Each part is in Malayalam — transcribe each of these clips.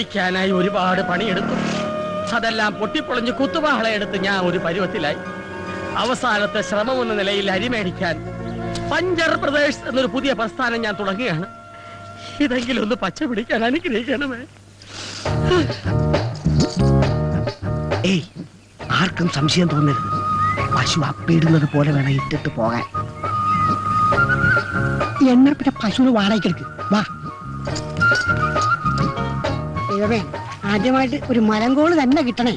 ജീവിക്കാനായി ഒരുപാട് പണിയെടുത്തു. അതെല്ലാം പൊട്ടിപ്പൊളിഞ്ഞ് കുത്തുവാളയെടുത്ത് ഞാൻ ഒരു പരുവത്തിലായി. അവസാനത്തെ ശ്രമമെന്ന നിലയിൽ അരി മേടിക്കാൻ പഞ്ചർ പ്രദേശ് എന്നൊരു പുതിയ പ്രസ്ഥാനം ഞാൻ തുടങ്ങുകയാണ്. ഇതെങ്കിലും ഒന്ന് പച്ച പിടിക്കാൻ അനുഗ്രഹിക്കണമേ. ഏയ്, ആർക്കും സംശയം തോന്നരുത്. പശു അപ്പിടുന്നത് പോലെ വേണം ഇട്ടിട്ട് പോകാൻ. എന്നാ പിന്നെ പശുവിന് വാടകയ്ക്കെടുക്ക്. വാ. ദൈവമേ, ആദ്യമായിട്ട് ഒരു മലങ്കോള് തന്നെ കിട്ടണേ.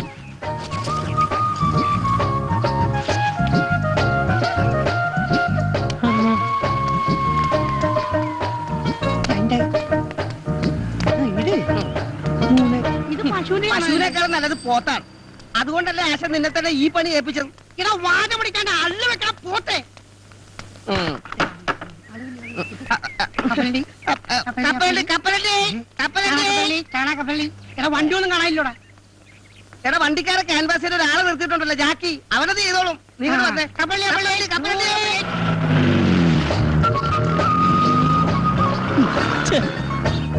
പശുവിനേക്കാളും നല്ലത് പോത്താണ്. അതുകൊണ്ടല്ലേ ആശ നിന്നെ തന്നെ ഈ പണി ഏൽപ്പിച്ചത്. ഇടാ വാഴ പിടിക്കാണ്ട് അള്ള വെക്കാൻ പോത്തെ. വണ്ടി ഒന്നും കാണാനില്ലോടാ. എടാ വണ്ടിക്കാരെ ക്യാൻവാസിൽ ഒരാളെ നിർത്തിയിട്ടുണ്ടല്ലോ, ജാക്കി. അവനത് ചെയ്തോളും. നീ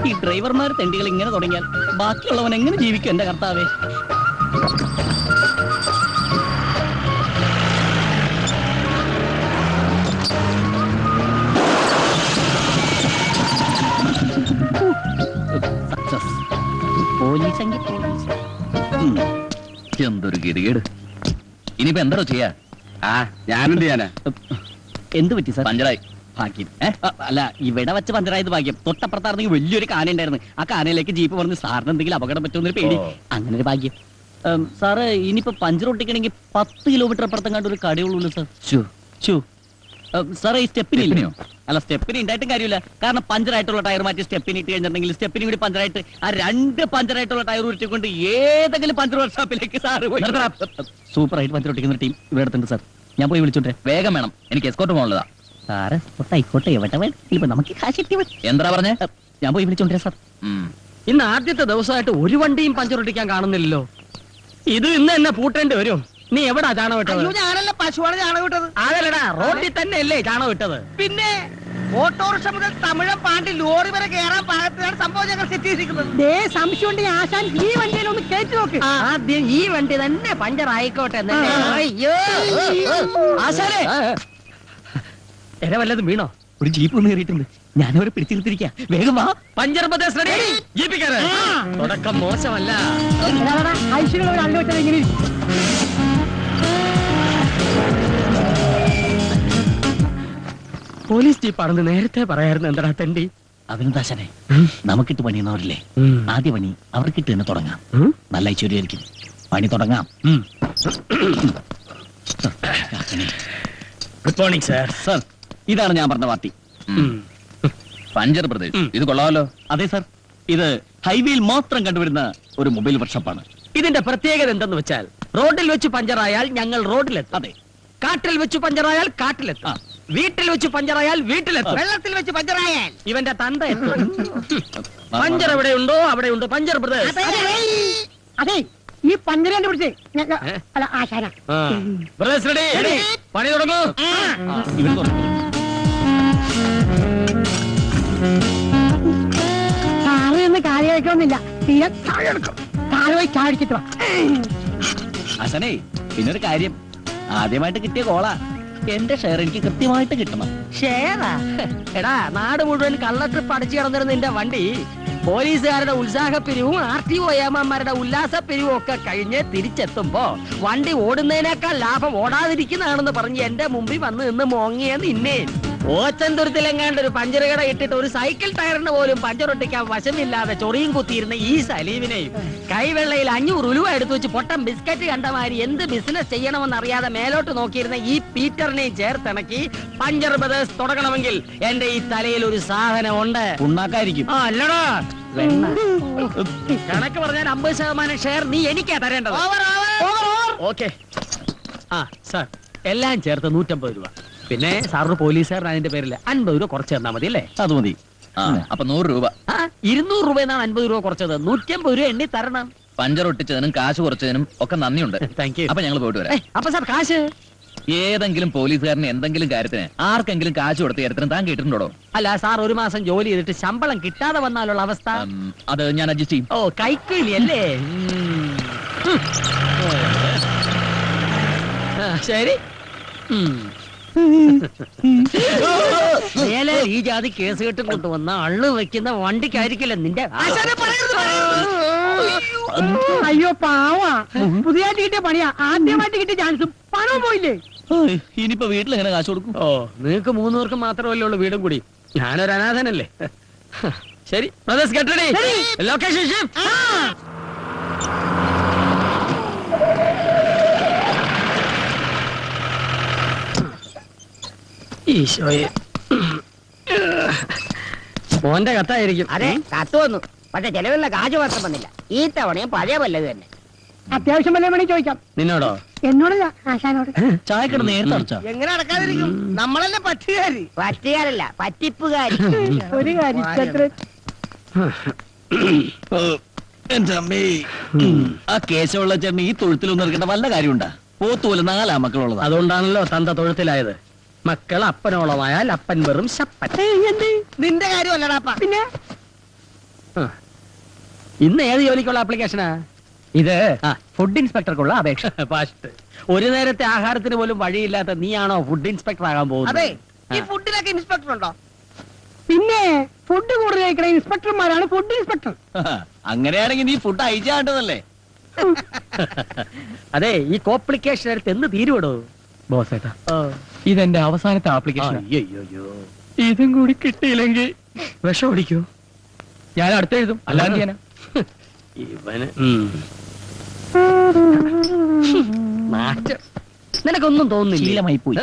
ഈ ഡ്രൈവർമാർ തെണ്ടികൾ ഇങ്ങനെ തുടങ്ങിയാൽ ബാക്കിയുള്ളവൻ എങ്ങനെ ജീവിക്കും? എന്റെ കർത്താവേ. എന്തൊരു ഗതികേട്. ഇനിയിപ്പോ എന്താണോ ചെയ്യാ? ഞാനെന്ത് ചെയ്യാനാ? എന്ത് പറ്റി സാർ? പഞ്ചറായി. ഭാഗ്യം. അല്ല, ഇവിടെ വെച്ച് പഞ്ചറായത് ഭാഗ്യം. തൊട്ടപ്പുറത്തായിരുന്നെങ്കിൽ വലിയൊരു കാന ഉണ്ടായിരുന്നു. ആ കാനയിലേക്ക് ജീപ്പ് പറഞ്ഞ് സാറിന് എന്തെങ്കിലും അപകടം പറ്റുമെന്നൊരു പേടി. അങ്ങനെ ഒരു ഭാഗ്യം. സാറ് ഇനിയിപ്പോ പഞ്ചർ ഒട്ടിക്കണമെങ്കിൽ 10 കിലോമീറ്റർ അപ്പുറത്തും കണ്ട് ഒരു കടയുള്ളൂ സാർ. സാറേ, ഈ സ്റ്റെപ്പിനില്ലയോ? അല്ല, സ്റ്റെപ്പിന് ഉണ്ടായിട്ടും കാര്യമില്ല. കാരണം പഞ്ചറായിട്ടുള്ള ടയർ മാറ്റി സ്റ്റെപ്പിന് ഇട്ട് കഴിഞ്ഞിട്ടുണ്ടെങ്കിൽ സ്റ്റെപ്പിനും കൂടി പഞ്ചറായിട്ട് ആ 2 പഞ്ചറായിട്ടുള്ള ടയർ ഉരുട്ടിക്കൊണ്ട് ഏതെങ്കിലും പഞ്ചർ വർക്ക്ഷോപ്പിലേക്ക് സാറ് പോയി. സൂപ്പറായിട്ട് പഞ്ചർ ഒട്ടിക്കുന്ന ടീം ഇവിടെ അടുത്തുണ്ട് സാർ. ഞാൻ പോയി വിളിച്ചോട്ടെ. വേഗം വേണം, എനിക്ക് എസ്കോർട്ട് പോകാനുള്ളതാ. സാറ് ആയിക്കോട്ടെ, എവിടെ വേണം, നമുക്ക് കാശ് എന്താ പറഞ്ഞേ? ഞാൻ പോയി വിളിച്ചോണ്ടേ സാർ. ഇന്ന് ആദ്യത്തെ ദിവസമായിട്ട് ഒരു വണ്ടിയും പഞ്ചർ ഒട്ടിക്കാൻ കാണുന്നില്ലല്ലോ. ഇത് ഇന്ന് എന്നെ പൂട്ടേണ്ടി വരും. നീ എവിടാ ചാണകം വിട്ടത്? ഞാനല്ല, പശുവാണ് ചാണകം വിട്ടത്. അതല്ലടാ, റോഡിൽ തന്നെ അല്ലേ ചാണകം വിട്ടത്? പിന്നെ ഓട്ടോറിക്ഷ മുതൽ തമിഴം പാണ്ടി ലോറി വരെ കയറാൻ പാകത്തിലാണ് സംഭവം ഞങ്ങൾ സെറ്റ് ചെയ്തിരിക്കുന്നത്. സംശയം ഉണ്ടെങ്കിൽ ആശാൻ ഈ വണ്ടിയിലൊന്ന് കയറ്റി നോക്ക്. ആദ്യം ഈ വണ്ടി തന്നെ പഞ്ചർ ആയിക്കോട്ടെ. ആശാനെ, എന്നെ വല്ലതും വീണോ? ഒരു ജീപ്പ് ഒന്ന് കയറിയിട്ടുണ്ട്. ഞാനവരെ പിടിച്ചിരുത്തിരിക്ക. വേഗം വാ. Puncture Pradesh ready. ജീപ്പിക്കാരെ തുടക്കം മോശമല്ല. ഐശ്വര്യമുള്ള ഒരു അള്ള വെച്ചത് ഇങ്ങനെ പോലീസ് ജീപ്പാണെന്ന് നേരത്തെ പറയായിരുന്നു. എന്താ തെണ്ടി? അഭിനന്ദാശനെ, നമുക്കിട്ട് പണിയുന്നവരില്ലേ, ആദ്യ പണി അവർക്കിട്ട് തന്നെ തുടങ്ങാം. നല്ല ഐശ്വര്യമായിരിക്കും. പണി തുടങ്ങാം. Good morning sir. സാർ, ഇതാണ് ഞാൻ പറഞ്ഞ പാർട്ടി. പഞ്ചർ പ്രദേശ്, ഇത് കൊള്ളാമല്ലോ. അതെ സാർ, ഇത് ഹൈവേയിൽ മാത്രം കണ്ടുവരുന്ന ഒരു മൊബൈൽ വർക്ക്ഷോപ്പാണ്. ഇതിന്റെ പ്രത്യേകത എന്തെന്ന് വെച്ചാൽ, റോഡിൽ വെച്ച് പഞ്ചറായാൽ ഞങ്ങൾ റോഡിലെത്തും. അതെ, കാട്ടിൽ വെച്ച് പഞ്ചറായാൽ കാട്ടിലെത്തും. വീട്ടിൽ വെച്ച് പഞ്ചറായാൽ വീട്ടിലെത്തും. വെള്ളത്തിൽ വെച്ച് പഞ്ചറായാൽ ഇവന്റെ തന്ത എത്തും. പഞ്ചർ എവിടെയുണ്ടോ അവിടെയുണ്ട് പഞ്ചർ പ്രദേശ്. അതെ, ഈ പഞ്ചരന്റെ പിടിച്ച് അല്ല ആശാന. പ്രദേശ് റെഡി. പണി തുടങ്ങൂ. ഇവൻ തുടങ്ങും. സാറ് എന്ന് കാര്യമായിട്ടൊന്നുമില്ല. തീരെ കാലുമായി ചാടിച്ചിട്ട് വാ. ആശാനേ, പിന്നൊരു കാര്യം, ആദ്യമായിട്ട് കിട്ടിയ കോളാ. എന്റെ ഷെയർ എനിക്ക് കൃത്യമായിട്ട് കിട്ടണം. ഷെയറാ? എടാ, നാട് മുഴുവൻ കള്ളട്രിപ്പ് അടിച്ചു കിടന്നിരുന്ന നിന്റെ വണ്ടി പോലീസുകാരുടെ ഉത്സാഹപ്പിരിവും RTO ഏമാന്മാരുടെ ഉല്ലാസപ്പിരിവും ഒക്കെ കഴിഞ്ഞ് തിരിച്ചെത്തുമ്പോ വണ്ടി ഓടുന്നതിനേക്കാൾ ലാഭം ഓടാതിരിക്കുന്നതാണെന്ന് പറഞ്ഞ് എന്റെ മുമ്പിൽ വന്ന് നിന്ന് മോങ്ങിയ നിന്നെ ഓച്ചന്തുരത്തിലെങ്ങാണ്ട് ഒരു പഞ്ചർ കട ഇട്ടിട്ട് ഒരു സൈക്കിൾ ടയറിന് പോലും പഞ്ചറൊട്ടിക്കാൻ വശമില്ലാതെ ചൊറിയും കുത്തിയിരുന്ന ഈ സലീമിനെയും കൈവെള്ളയിൽ 500 ഉലുവ എടുത്തു വെച്ച് പൊട്ടം ബിസ്ക്കറ്റ് കണ്ടമാരി എന്ത് ബിസിനസ് ചെയ്യണമെന്ന് അറിയാതെ മേലോട്ട് നോക്കിയിരുന്ന ഈ പീറ്ററിനെയും ചേർത്തിണക്കി പഞ്ചർ ബ്രദേഴ്സ് തുടങ്ങണമെങ്കിൽ എന്റെ ഈ തലയിൽ ഒരു സാധനം ഉണ്ട്. ഉണ്ടാക്കായിരിക്കും. അല്ലടാ, കണക്ക് പറഞ്ഞാൽ 50% ഷെയർ നീ എനിക്കാ തരേണ്ടത്. ഓക്കെ. സാർ, എല്ലാം ചേർത്ത് 150 രൂപ. പിന്നെ സാറിന് പോലീസുകാരൻ അതിന്റെ പേരിൽ 50 രൂപ കുറച്ച് തന്നാ മതി അല്ലേ? അത് മതി. അപ്പൊ 100 രൂപ. 200 രൂപ എന്നാണ് 50 രൂപ കുറച്ചത്. 150 രൂപ എണ്ണി തരണം. പഞ്ചർ ഒട്ടിച്ചതിനും കാശ് കുറച്ചതിനും ഒക്കെ നന്ദിയുണ്ട്. Thank you. അപ്പൊ ഞങ്ങൾ പോയിട്ട് വരാം. അപ്പൊ സാർ കാശ് ഏതെങ്കിലും പോലീസുകാരന് എന്തെങ്കിലും കാര്യത്തിന് ആർക്കെങ്കിലും കാശ് കൊടുത്ത ചരിത്രം താൻ കേട്ടിട്ടുണ്ടോ? അല്ല സാർ, ഒരു മാസം ജോലി ചെയ്തിട്ട് ശമ്പളം കിട്ടാതെ വന്നാലുള്ള അവസ്ഥ. അത് ഞാൻ അഡ്ജസ്റ്റ് ചെയ്യും. ഓ, കൈക്കൂലി അല്ലേ? ശരി. മേലെ ഈ ജാതി കേസ് കെട്ടും കൊണ്ടുവന്ന അള്ളു വെക്കുന്ന വണ്ടിക്കായിരിക്കില്ല നിന്റെ. അയ്യോ പാവാ, പുതിയതായിട്ട് കിട്ടിയ പണിയാ, ആദ്യമായിട്ട് കിട്ടിയ ചാൻസും പണവും പോയില്ലേ. ഇനിയിപ്പോ വീട്ടിൽ എങ്ങനെ കാശ് കൊടുക്കും? ഓ, നിങ്ങൾക്ക് 3 പേർക്ക് മാത്രമല്ലേ ഉള്ളൂ വീടും കൂടി. ഞാനൊരു അനാഥനല്ലേ. ശരി, brothers get ready. Location shift. ഈശോയെ, മോന്റെ കത്തായിരിക്കും. അതെ, കത്ത് വന്നു. പക്ഷെ ചെലവിലുള്ള കാശ് മാത്രം വന്നില്ല. ഈ തവണയും പഴയ പല്ലത് തന്നെ. അത്യാവശ്യം വല്ല വേണമെങ്കിൽ ചോദിക്കാം. നിന്നോടോ? എന്നോടല്ല, ആശാനോട്. ചായക്കട നേരത്തെ അടച്ചാ? എങ്ങനെ അടക്കാതിരിക്കും? നമ്മളല്ലേ പറ്റുകാരി. പറ്റുകാരല്ല, പറ്റിപ്പുകാരി. ഒരു കാര്യം ആ കേശവുള്ള ചേട്ടന് ഈ തൊഴുത്തിലൊന്നും ഇറക്കേണ്ട വല്ല കാര്യമുണ്ടാ? പോത്തുപോലെ 4 മക്കളുള്ളത്. അതുകൊണ്ടാണല്ലോ തന്ത തൊഴുത്തിലായത്. മക്കൾ അപ്പനോളമായാൽ അപ്പൻ വെറും ശപ്പൻ. നിന്റെ കാര്യമല്ലടാപ്പ. പിന്നെ ഇന്ന് ഏത് ജോലിക്കുള്ള ആപ്ലിക്കേഷനാ ഇത് ഫുഡ് ഇൻസ്പെക്ടർക്കുള്ള അപേക്ഷ. ഫാസ്റ്റ്. ഒരു നേരത്തെ ആഹാരത്തിന് പോലും വഴിയില്ലാത്ത നീയാണോ ഫുഡ് ഇൻസ്പെക്ടർ ആകാൻ അതെ, പോകുന്നത്? ഈ ഫുഡിലൊക്കെ ഇൻസ്പെക്ടർ ഉണ്ടോ? പിന്നെ ഫുഡ് കൂടുതൽ കഴിക്കണ ഇൻസ്പെക്ടർമാരാണ് ഫുഡ് ഇൻസ്പെക്ടർ. അങ്ങനെയാണെങ്കിൽ നീ ഫുഡ് അയച്ചാണ്ടതല്ലേ? അതെ, ഈ കോംപ്ലിക്കേഷൻ എടുത്ത് എന്ന് തീരുവിടോ ബോസ് ഏട്ടാ, ഇതെന്റെ അവസാനത്തെ ആപ്ലിക്കേഷൻ. അയ്യോ, ഇതും കൂടി കിട്ടിയില്ലെങ്കിൽ വിഷം ഓടിക്കൂ. ഞാൻ അടുത്ത് എഴുതും, അല്ലാതെ ഞാനാ. ഇവന് മാറ്റം നിനക്കൊന്നും തോന്നുന്നില്ല. ശീലമായി പോയി.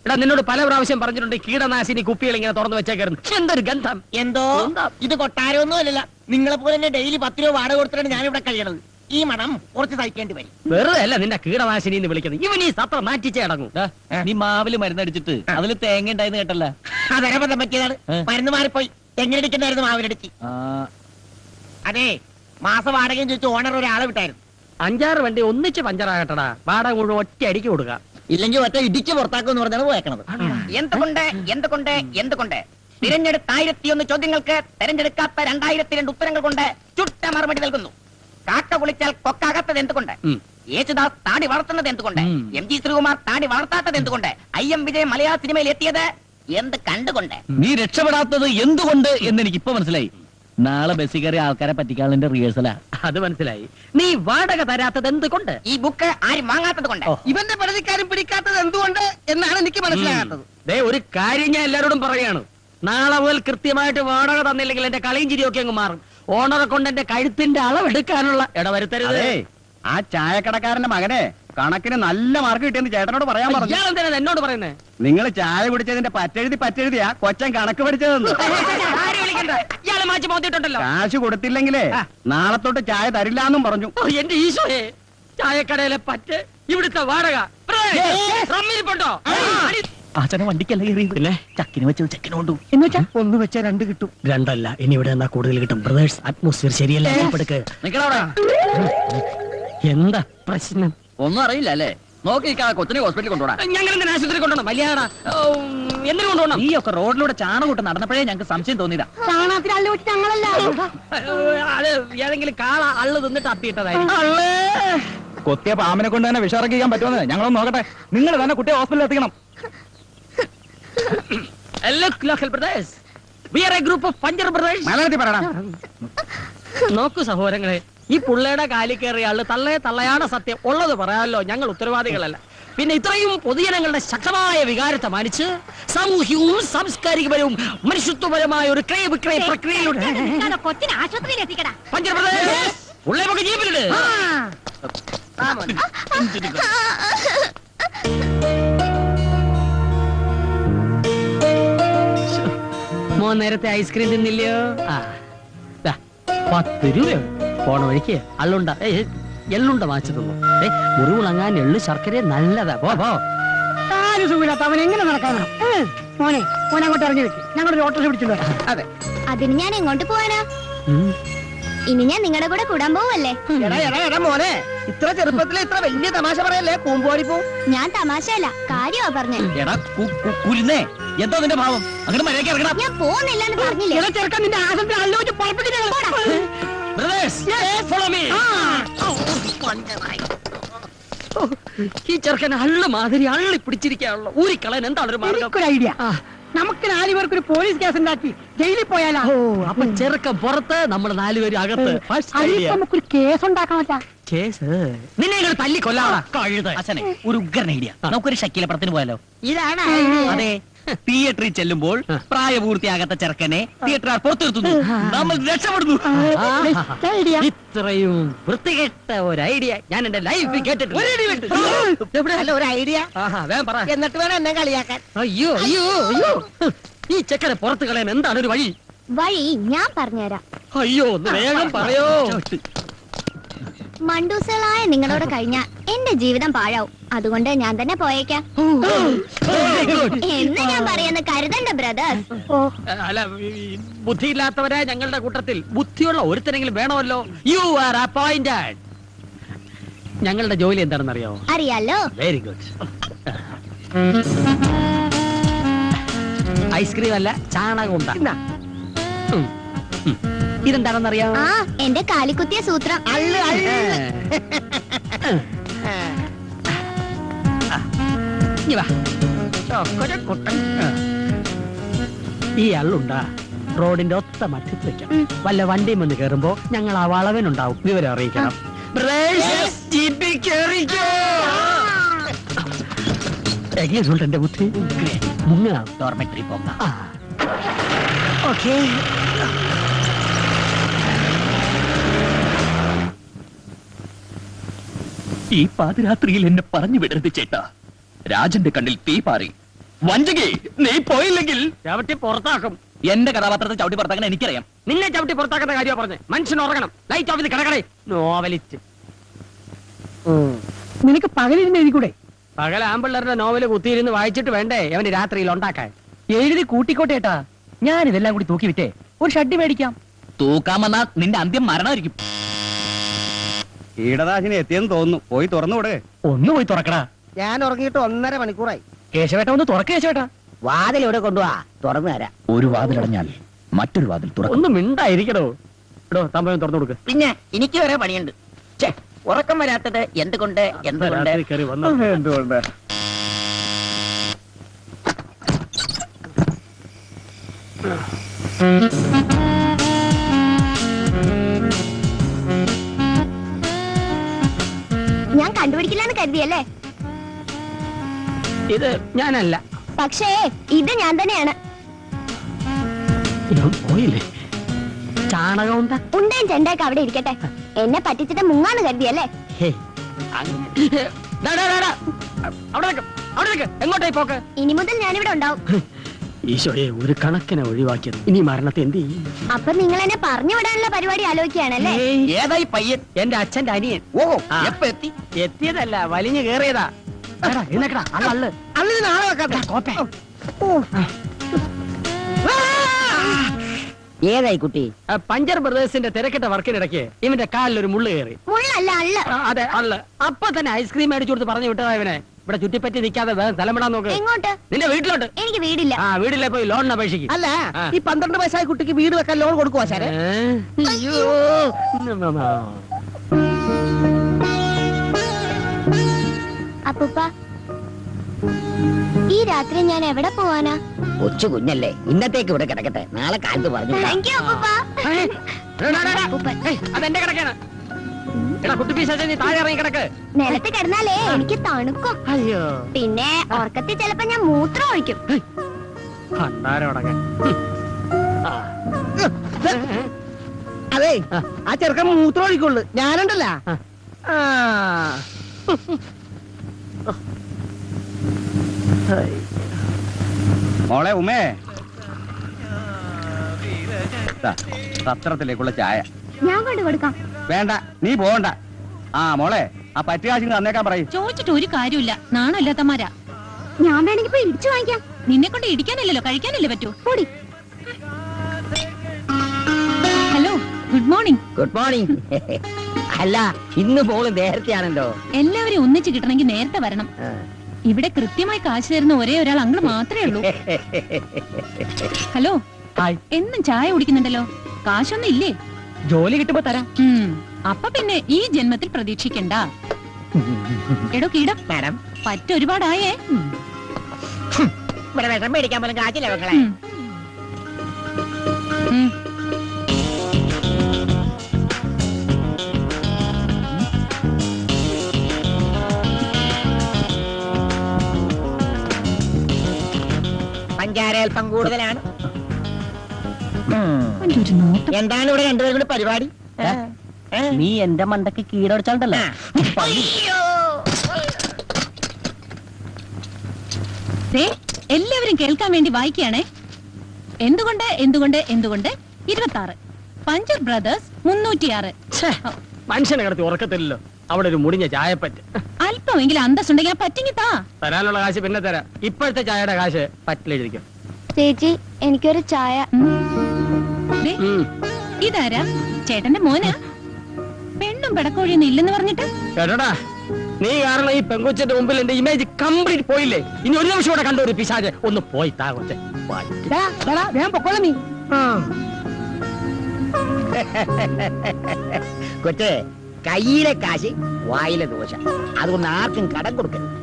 എടാ, നിന്നോട് പല പ്രാവശ്യം പറഞ്ഞിട്ടുണ്ട് കീടനാശിനി കുപ്പികൾ ഇങ്ങനെ തുറന്നു വെച്ചേക്കായിരുന്നു. എന്തൊരു ഗന്ധം. എന്തോ ഇത് കൊട്ടാരമൊന്നും അല്ലല്ല. നിങ്ങളെ പോലെ തന്നെ ഡെയിലി 10 രൂപ വാടക കൊടുത്തിട്ടാണ് ഞാൻ ഇവിടെ കഴിയണത്. ഈ മണം കുറച്ച് സഹിക്കേണ്ടി വരും. വെറുതെ അല്ല നിന്റെ കീടനാശിനി എന്ന് വിളിക്കുന്നത്. ഇവൻ ഈ സത്രം മാറ്റിച്ചേ അടങ്ങും. നീ മാവില് മരുന്നടിച്ചിട്ട് അതില് തേങ്ങ ഉണ്ടായിന്ന് കേട്ടല്ല? അതരബദ്ധം പറ്റിയതാണ്. മരുന്ന് മാറിപ്പോയി. തെങ്ങിനടിക്കണ്ടായിരുന്നു മാവിനടിച്ച്. അതെ, മാസ വാടകയും ചോദിച്ചു ഓണർ ഒരാളെ വിട്ടായിരുന്നു. 5-6 വണ്ടി ഒന്നിച്ച് പഞ്ചറാകട്ടടാ. വാടക മുഴുവൻ ഒറ്റ അടിക്ക് കൊടുക്കാം. ഇല്ലെങ്കിൽ ഒറ്റ ഇടിച്ച് പുറത്താക്കുമെന്ന് പറഞ്ഞാണ് പോയേക്കണത്. എന്തുകൊണ്ട് തിരഞ്ഞെടുത്ത 1001 ചോദ്യങ്ങൾക്ക് തെരഞ്ഞെടുക്കാത്ത 2002 ഉത്തരങ്ങൾ കൊണ്ട് ചുട്ട മറുപടി നൽകുന്നു. കാക്ക കുളിച്ചാൽ കൊക്കാകാത്തത് എന്തുകൊണ്ട്? യേശുദാസ് താടി വളർത്തുന്നത് എന്തുകൊണ്ട്? MG ശ്രീകുമാർ താടി വളർത്താത്തത് എന്തുകൊണ്ട്? IM വിജയ് മലയാള സിനിമയിൽ എത്തിയത് എന്ത് കണ്ടുകൊണ്ട്? നീ രക്ഷപ്പെടാത്തത് എന്തുകൊണ്ട് എന്ന് എനിക്ക് ഇപ്പൊ മനസ്സിലായി. നാളെ ബസ്സിൽ കയറി ആൾക്കാരെ പറ്റിക്കാളിന്റെ റിഹേഴ്സലാ. അത് മനസ്സിലായി. നീ വാടക തരാത്തത് എന്തുകൊണ്ട്? ഈ ബുക്ക് ആരും വാങ്ങാത്തത് കൊണ്ട്. ഇവന്റെ പരിധിക്കാരും പിടിക്കാത്തത് എന്തുകൊണ്ട് എന്നാണ് എനിക്ക് മനസ്സിലാകാത്തത്. ദേ, ഒരു കാര്യം ഞാൻ എല്ലാവരോടും പറയാണ്. നാളെ മുതൽ കൃത്യമായിട്ട് വാടക തന്നില്ലെങ്കിൽ എന്റെ കളിയും ചിരിയൊക്കെ അങ്ങ് മാറും. ഓണറെ കൊണ്ട് എന്റെ കഴുത്തിന്റെ അളവെടുക്കാനുള്ള ഇടവരുത്തരുത്. ആ ചായക്കടക്കാരന്റെ മകനെ കണക്കിന് നല്ല മാർക്ക് കിട്ടിയെന്ന് ചേട്ടനോട് പറയാൻ പറഞ്ഞു. ഇയാളെന്തിനാ എന്നോട് പറയുന്നേ? നിങ്ങൾ ചായ കുടിച്ചതിന്റെ പറ്റെഴുതിയാ കൊച്ചൻ കണക്ക് പഠിച്ചതെന്ന്. ഇയാളെ മാറ്റി മോത്തിട്ടുണ്ടല്ലോ. കാശ് കൊടുത്തില്ലെങ്കിലേ നാളെ തൊട്ട് ചായ തരില്ലാന്നും പറഞ്ഞു. എന്റെ ഈശോയെ, ചായക്കടയിലെ പറ്റ്, ഇവിടുത്തെ വാടക റമ്മിരിപ്പുണ്ടോ? ആചാരം വണ്ടിക്കല്ല കയറിയത്. പിന്നെ ചക്കിന് വെച്ചത് ചെക്കിന് കൊണ്ടു. എന്ന് വെച്ചാ 1 വെച്ചാൽ 2 കിട്ടും. 2 അല്ല, ഇനി ഇവിടെ എന്നാ കൂടുതൽ കിട്ടും. ബ്രദേഴ്സ്, അറ്റ്മോസ്ഫിയർ ശരിയല്ല. നിക്കണവിടെ. എന്താ പ്രശ്നം? ഒന്നും അറിയില്ല അല്ലേ? നോക്കി കൊച്ചിനെ ഹോസ്പിറ്റലിൽ കൊണ്ടുപോടാ. ഞങ്ങൾ എന്തിനാ ആശുപത്രി കൊണ്ടുപോകണം? വലിയാടാ, എന്തിനു കൊണ്ടുപോകണം? നീ ഒക്കെ റോഡിലൂടെ ചാണകൂട്ട് നടന്നപ്പോഴേ ഞങ്ങൾക്ക് സംശയം തോന്നിയതാ. ചാണകത്തിൽ അള്ളി വെച്ച് ഞങ്ങളല്ല. അത് ഏതെങ്കിലും കാള അള്ളു തിന്നിട്ട് അപ്പിയിട്ടതായിരിക്കും. കൊത്തിയ പാമ്പിനെ കൊണ്ട് തന്നെ വിഷറക്കിക്കാൻ പറ്റുമെന്ന് ഞങ്ങളൊന്ന് നോക്കട്ടെ. നിങ്ങൾ തന്നെ കുട്ടിയെ ഹോസ്പിറ്റലിൽ എത്തിക്കണം. മലയാളത്തിൽ പറയണം. നോക്കൂ സഹോദരങ്ങളെ, ഈ പുള്ളയുടെ കാലി കയറിയ ആള് തള്ളയാണ് സത്യം. ഉള്ളത് പറയാമല്ലോ, ഞങ്ങൾ ഉത്തരവാദികളല്ല. പിന്നെ ഇത്രയും പൊതുജനങ്ങളുടെ ശക്തമായ വികാരത്തെ മാനിച്ച് സാമൂഹ്യവും സാംസ്കാരികപരവും മനുഷ്യത്വപരമായ ഒരു ക്രയവിക്രയ പ്രക്രിയയിലൂടെ കൊച്ചിനെ ആശുപത്രിയിൽ എത്തിക്കടാ. പഞ്ചർപ്രദേശ് ഉള്ളേ നമുക്ക് ജീപ്പിലിട്. മോൻ നേരത്തെ ഐസ്ക്രീം തിന്നില്ലയോ? 10 രൂപയോ? പോണ വഴിക്ക് അള്ളുണ്ട എള്ളുണ്ട വാങ്ങിച്ചു തന്നു. മുറിവുളങ്ങാൻ എള്ളു ശർക്കര നല്ലതാ. പോ. സുഖമില്ലാത്ത അവൻ എങ്ങനെ നടക്കാനാ? മോനെ അങ്ങോട്ട് ഇറങ്ങി വെച്ച് ഞങ്ങളൊരു ഓട്ടോ പിടിച്ചിട്ടുണ്ട്. അതെ, അതിന് ഞാൻ എങ്ങോട്ട് പോവാനാ? ഇനി ഞാൻ നിങ്ങളുടെ കൂടെ കൂടാൻ പോവല്ലേ? എടാ മോനെ, ഇത്ര ചെറുപ്പത്തിലെ ഇത്ര വലിയ തമാശ പറയല്ലേ കൂമ്പോടിപ്പോ. ഞാൻ തമാശയല്ല, കാര്യമാ പറഞ്ഞേ. എടാ കുരുന്നേ, എന്താ നിന്റെ ഭാവം? അങ്ങനെ മര്യാദയ്ക്ക് ഇറങ്ങണം. ഞാൻ പോകുന്നില്ലെന്ന് പറഞ്ഞില്ലേ? ചെറുക്കൻ നിന്റെ ആസനത്തിൽ ആലോചിച്ച് Brothers, follow me. ഈ ചെറുക്കൻ അള്ളു മാതിരി അള്ളി പിടിച്ചിരിക്കാണല്ലോ. ഊരിക്കളയാൻ എന്താണ് ഒരു മാർഗം? എനിക്കൊരു ഐഡിയ. നമുക്ക് 4 പേർക്ക് ഒരു പോലീസ് കേസ് ഉണ്ടാക്കി ജയിലിൽ പോയാലോ? ഓ, അപ്പൊ ചെറുക്കൻ പുറത്ത്, നമ്മൾ 4 പേര് അകത്ത്. First idea. നമുക്കൊരു കേസ് ഉണ്ടാക്കാമല്ല. കേസ് നിന്നെ ഇങ്ങനെ തല്ലി കൊല്ലാടാ കഴുത. അച്ഛനെ ഒരു ഉഗ്രൻ ഐഡിയ. നമുക്കൊരു ഷക്കീല പടത്തിന് പോയാലോ? ഇതാണ് അതെ, തിയേറ്ററിൽ ചെല്ലുമ്പോൾ പ്രായപൂർത്തിയാകാത്ത ചെറുക്കനെ തിയേറ്ററുകാർ പുറത്തിരുത്തുന്നു, നമ്മൾ രക്ഷപ്പെടുന്നു. ഇത്രയും വൃത്തികെട്ട ഒരു ഐഡിയ ഞാൻ എന്റെ ലൈഫിൽ കേട്ടിട്ടില്ല. അല്ല ഒരു ഐഡിയ. വേഗം പറ. എന്നിട്ട് വേണം എന്നെ കളിയാക്കാൻ. അയ്യോ അയ്യോ അയ്യോ, ഈ ചെക്കനെ പുറത്ത് കളയാൻ എന്താണ് ഒരു വഴി? വഴി ഞാൻ പറഞ്ഞുതരാം. അയ്യോ, ഒന്ന് വേഗം പറയോ. മണ്ടൂസുകളായ നിങ്ങളോട് കഴിഞ്ഞാ എന്റെ ജീവിതം പാഴാവും. അതുകൊണ്ട് ഞാൻ തന്നെ പോയേക്കാം എന്ന് ഞാൻ പറയുന്ന കരുതണ്ട ബ്രദേഴ്സ്. അല്ല, ബുദ്ധിയില്ലാത്തവരെ ഞങ്ങളുടെ കൂട്ടത്തിൽ ബുദ്ധിയുള്ള ഒരുത്തരെങ്കിലും വേണമല്ലോ. You are appointed. ഞങ്ങളുടെ ജോലി എന്താണെന്ന് അറിയാമോ? അറിയാലോ. Very good. ഐസ്ക്രീം അല്ല, ചാണകം ഉണ്ടാ. ഇതെന്താണെന്ന് അറിയാമോ? ആ, എന്റെ കാലിക്കുത്തിയ സൂത്രം. അള്ളു ഈ അള്ളുണ്ടാ റോഡിന്റെ ഒത്ത മറ്റത്ത് വെക്കാം. വല്ല വണ്ടിയും വന്ന് കേറുമ്പോ ഞങ്ങൾ ആ വളവനുണ്ടാവും, വിവരം അറിയിക്കണം. എങ്ങനെയുണ്ട് എന്റെ ബുദ്ധി? മുങ്ങാം. ഡോർമെട്രി പോകാം. ഓക്കേ. ഈ പാതിരാത്രിയിൽ എന്നെ പറഞ്ഞു വിടരുത് ചേട്ടാ. രാജന്റെ കണ്ണിൽ തീ പാറി. വഞ്ചകി, നീ പോയില്ലെങ്കിൽ ചവിട്ടി പുറത്താക്കും. എന്റെ കഥാപാത്രത്തെ ചവിട്ടി പുറത്താക്കാൻ എനിക്കറിയാം. നിന്നെ ചവിട്ടി പുറത്താക്കുന്ന കാര്യമാ പറഞ്ഞേ. മനുഷ്യൻ ഉറങ്ങണം. ലൈറ്റ് ഓഫ് ചെയ്ത് കിടക്കണേ. നോവലിസ്റ്റ്. നിനക്ക് പകലിരുന്ന് എഴുതിക്കൂടെ? പകൽ ആമ്പിള്ളേരുടെ നോവല് കുത്തിയിരുന്ന് വായിച്ചിട്ട് വേണ്ടേ അവന് രാത്രിയിൽ ഉണ്ടാക്കാൻ? എഴുതി കൂട്ടിക്കോട്ടേട്ടാ, ഞാൻ ഇതെല്ലാം കൂടി തൂക്കി വിറ്റേ ഒരു ഷഡ്ഡി മേടിക്കാം. തൂക്കാമെന്നാ നിന്റെ അന്ത്യം മരണമായിരിക്കും. കീടനാശിനി എത്തിയെന്ന് തോന്നുന്നു. പോയി തുറന്നുകൂടെ? ഒന്ന് പോയി തുറക്കടാ. ഞാൻ ഉറങ്ങിയിട്ട് 1.5 മണിക്കൂറായി. കേശവേട്ട ഒന്ന് തുറക്ക. കേശവേട്ടാ, വാതിൽ ഇവിടെ കൊണ്ടുപോവാ, തുറന്നു തരാം. ഒരു വാതിലടഞ്ഞാൽ മറ്റൊരു വാതിൽ തുറക്കും. ഒന്ന് മിണ്ടായിരിക്കടോ. ഇടോ, തമ്പയം തുറന്നു കൊടുക്ക്. പിന്നെ എനിക്ക് വരെ പണിയുണ്ട്. ഛെ, ഉറക്കം വരാത്തത് എന്തുകൊണ്ട്? രാത്രി കയറി വന്നു. എന്തുകൊണ്ട്? ഞാൻ കണ്ടുപിടിക്കില്ലെന്ന് കരുതിയല്ലേ? ഇത് ഞാനല്ല. പക്ഷേ ഇത് ഞാൻ തന്നെയാണ്. ഇവൻ പോയില്ലേ? ചാണകം ഉണ്ടാ. ഉണ്ടേം ചെണ്ടയൊക്കെ അവിടെ ഇരിക്കട്ടെ. എന്നെ പറ്റിച്ചിട്ട് മുങ്ങാന്ന് കരുതിയല്ലേ? എങ്ങോട്ടായി പോക്ക്? ഇനി മുതൽ ഞാനിവിടെ ഉണ്ടാവും. ഈശോയെ, ഒരു കണക്കിനെ ഒഴിവാക്കിയത്. ഇനി മരണത്തെ എന്ത് ചെയ്യും? അപ്പൊ നിങ്ങൾ എന്നെ പറഞ്ഞു വിടാനുള്ള പരിപാടി ആലോചിക്കുകയാണല്ലേ? ഏതായി പയ്യൻ? എന്റെ അച്ഛന്റെ അനിയൻ. ഓ, ആ. എപ്പ എത്തി? എത്തിയതല്ല, വലിഞ്ഞു കേറിയതാ. എഴുന്നേക്കടാ. അള്ള് അള്ളിന് നാളെ വെക്കാം. കോപ്പേ. ഏതായി കുട്ടി? പഞ്ചർ ബ്രദേഴ്സിന്റെ തിരക്കിട്ട വർക്കിനിടയ്ക്ക് ഇവന്റെ കാലിൽ ഒരു മുള്ളു കയറി. മുള്ളല്ല, അള്ള. അതെ, അള്ള്. അപ്പൊ തന്നെ ഐസ്ക്രീം മേടിച്ചു കൊടുത്ത് പറഞ്ഞു വിട്ടതാ ഇവനെ. ഇവിടെ ചുറ്റിപ്പറ്റി നിൽക്കാതെ വേഗം തലമിടാൻ നോക്ക്. എങ്ങോട്ട്? നിന്റെ വീട്ടിലോട്ട്. എനിക്ക് വീടില്ല. വീട്ടിലെ പോയി ലോണിന് അപേക്ഷിക്കും. അല്ല, ഈ 12 വയസ്സായ കുട്ടിക്ക് വീട് വെക്കാൻ ലോൺ കൊടുക്കുവാ സാറേ? അയ്യോ. അപ്പൂപ്പ, ഈ രാത്രി ഞാൻ എവിടെ പോവാനാ? കൊച്ചു കുഞ്ഞല്ലേ, ഇന്നത്തേക്ക് ഇവിടെ കിടക്കട്ടെ, നാളെ കാലത്ത് പറഞ്ഞു. താങ്ക് യു അപ്പൂപ്പ. അപ്പൂപ്പൻ. അതെന്റെ കിടക്കാണ്. എടാ കുട്ടി പീസാച്ച, നീ താഴെ ഇറങ്ങി കിടക്ക്. നിലത്ത് കിടന്നാലേ എനിക്ക് തണുക്കും. അയ്യോ. പിന്നെ ഉറക്കത്തിൽ ചിലപ്പോ ഞാൻ മൂത്രം ഒഴിക്കും. ഭണ്ഡാരമടങ്ങ. അതെ, ആ ചെറുക്കൻ മൂത്രം ഒഴിക്കുള്ളു, ഞാനുണ്ടല്ല. മോളെ ഉമ്മേ, പത്രത്തിലേക്കുള്ള ചായ. ഞാൻ കൊണ്ട് കൊടുക്കാം. വേണ്ട, നീ പോകണ്ട. മോളെ, ആ പറ്റുകാശിന് തന്നേക്കാൻ പറയും. ചോദിച്ചിട്ട് ഒരു കാര്യമില്ല, നാണമില്ലാത്തമാരാ. ഞാൻ വേണമെങ്കിൽ പോയി ഇടിച്ചു വാങ്ങിക്കാം. നിന്നെ കൊണ്ട് ഇടിക്കാനല്ലോ കഴിക്കാനല്ലേ പറ്റൂ. പൊടി. Hello, good morning. Good morning. അല്ല, ഇന്ന് മോള് നേരത്തെയാണല്ലോ. എല്ലാവരും ഒന്നിച്ച് കിട്ടണമെങ്കിൽ നേരത്തെ വരണം. ഇവിടെ കൃത്യമായി കാശ് തരുന്ന ഒരേ ഒരാൾ അങ്കിൾ മാത്രമേ ഉള്ളൂ. ഹലോ, എന്നും ചായ കുടിക്കുന്നുണ്ടല്ലോ, കാശൊന്നും ഇല്ലേ? ജോലി കിട്ടുമ്പോ തരാം. അപ്പൊ പിന്നെ ഈ ജന്മത്തിൽ പ്രതീക്ഷിക്കണ്ട. എടോ കീടം, മാഡം, പറ്റൊരുപാടായേ. ഇവിടെ വിഷം മേടിക്കാൻ പോലും കാശില്ല മക്കളെ. പഞ്ചാര അല്പം കൂടുതലാണ്. എന്താണ് ഇവിടെ രണ്ടുപേരും കൂടെ പരിപാടി? നീ എന്റെ മണ്ടക്ക് കീടടിച്ചാണ്ടല്ലോ. എല്ലാവരും കേൾക്കാൻ വേണ്ടി വായിക്കുകയാണേ. എന്തുകൊണ്ട് എന്തുകൊണ്ട് എന്തുകൊണ്ട് 26 പഞ്ചർ ബ്രദേഴ്സ് 306. മനുഷ്യനെ കിടത്തി ഉറക്കത്തില്ലല്ലോ. അവിടെ ഒരു മുടിഞ്ഞ ചായപ്പറ്റ്. അല്പമെങ്കിലും അന്തസ്സുണ്ടെങ്കിൽ ആ പറ്റിങ്ങി താ. തരാനുള്ള കാശ് പിന്നെ തരാം. ഇപ്പോഴത്തെ ചായയുടെ കാശ് പറ്റിലെഴുതിക്കും. ചേച്ചി, എനിക്കൊരു ചായ. ദേ, ഇതാരാ? ചേട്ടന്റെ മോനാ? പെണ്ണും പെടക്കോഴിയൊന്നും ഇല്ലെന്ന് പറഞ്ഞിട്ട്. കേട്ടോടാ, നീ കാരണം ഈ പെങ്കൊച്ചിന്റെ മുമ്പിൽ എന്റെ ഇമേജ് കംപ്ലീറ്റ് പോയില്ലേ? ഇനി ഒരു നിമിഷം കൂടെ കണ്ട ഒരു പിശാച് ഒന്ന് പോയി താ കൊച്ചെ. വേഗം പൊക്കോളാം നീ. കൊച്ചേ, കയ്യിലെ കാശ് വായിലെ ദോശ. അതുകൊണ്ട് ആർക്കും കടം കൊടുക്കരുത്.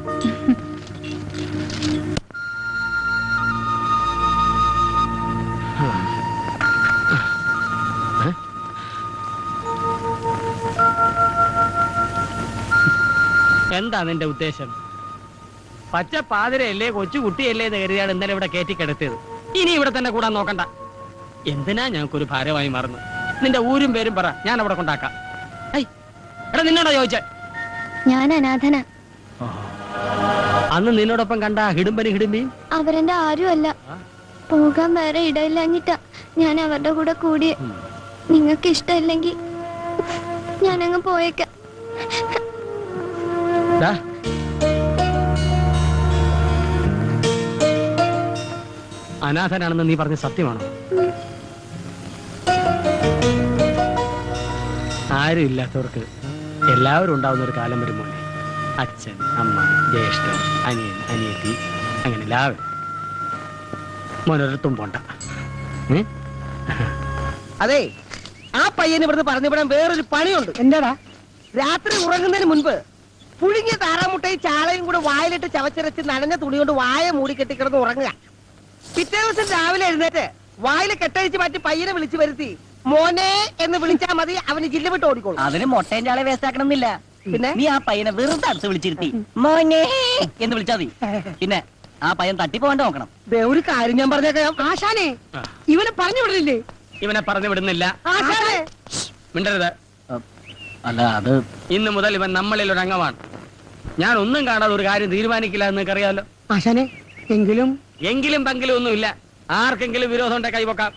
എന്താ നിന്റെ ഉദ്ദേശം? പച്ച പാതിരയല്ലേ, കൊച്ചു കുട്ടിയല്ലേ എന്ന് കരുതിയാണ് ഇന്നലെ ഇവിടെ കയറ്റിക്കെടുത്തിയത്. ഇനി ഇവിടെ തന്നെ കൂടാൻ നോക്കണ്ട. എന്തിനാ ഞങ്ങൾക്കൊരു ഭാരമായി മാറുന്നു? നിന്റെ ഊരും പേരും പറ, ഞാൻ അവിടെ കൊണ്ടാക്കാം. എടാ, നിന്നോടാ ചോദിച്ചേ? ഞാൻ അനാഥന. അന്ന് നിന്നോടൊപ്പം കണ്ട ഹിടുമ്പനി ഹിടുമ്പി അവരെന്റെ ആരുമല്ല. പോകാൻ വേറെ ഇടയില്ലഞ്ഞിട്ടാ ഞാൻ അവരുടെ കൂടെ കൂടി. നിങ്ങൾക്ക് ഇഷ്ടമില്ലെങ്കിൽ ഞാനങ്ങ് പോയേക്കാം. അനാഥനാണെന്ന് നീ പറഞ്ഞ സത്യമാണോ? ആരും ഇല്ലാത്തവർക്ക് എല്ലാവരും ഉണ്ടാവുന്ന ഒരു കാലം വരുമ്പോൾ അച്ഛൻ, അമ്മ, ജ്യേഷ്ഠൻ, അനിയൻ, അനിയത്തി, അങ്ങനെ എല്ലാവരും. മോനൊരിടത്തും പോണ്ട. അതെ, ആ പയ്യന് ഇവിടുന്ന് പറഞ്ഞുവിടാൻ വേറൊരു പണിയുണ്ട്. എന്താടാ? രാത്രി ഉറങ്ങുന്നതിന് മുൻപ് പുഴുങ്ങിയ താറാമുട്ടയും ചാളയും കൂടെ വായിലിട്ട് ചവച്ചിറച്ച് നനഞ്ഞ തുണി കൊണ്ട് വായ മൂടി കെട്ടിക്കിടന്ന് ഉറങ്ങുക. പിറ്റേ ദിവസം രാവിലെ എഴുന്നേറ്റ് വായില് കെട്ടഴിച്ച് മാറ്റി പയ്യനെ വിളിച്ചു വരുത്തി മോനെ എന്ന് വിളിച്ചാൽ മതി, അവന് ജില്ല വിട്ട് ഓടിക്കോളും. അതിന് മൊട്ടയും ചാളെ വേസ്റ്റ് ആക്കണമെന്നില്ല. പിന്നെ നീ ആ പയ്യനെ വെറുതെ അടുത്ത് വിളിച്ചിരുത്തി മോനെ എന്ന് വിളിച്ചാ മതി. പിന്നെ ആ പയ്യൻ തട്ടിപ്പോവാണ്ട് നോക്കണം. ഒരു കാര്യം ഞാൻ പറഞ്ഞേക്കാം ആശാനെ, ഇവനെ പറഞ്ഞു വിടലില്ലേ? ഇവനെ പറഞ്ഞു വിടുന്നില്ല. ആശാനെ മിണ്ടരുത്. അല്ല, അത് ഇന്ന് മുതൽ ഇവൻ നമ്മളിൽ ഒരു അംഗമാണ്. ഞാൻ ഒന്നും കാണാതെ ഒരു കാര്യം തീരുമാനിക്കില്ല എന്ന് നിനക്കറിയാലോ. ആശാനെ, എങ്കിലും പങ്കിലും ഒന്നുമില്ല. ആർക്കെങ്കിലും വിരോധം ഉണ്ടെ കൈവക്കാം.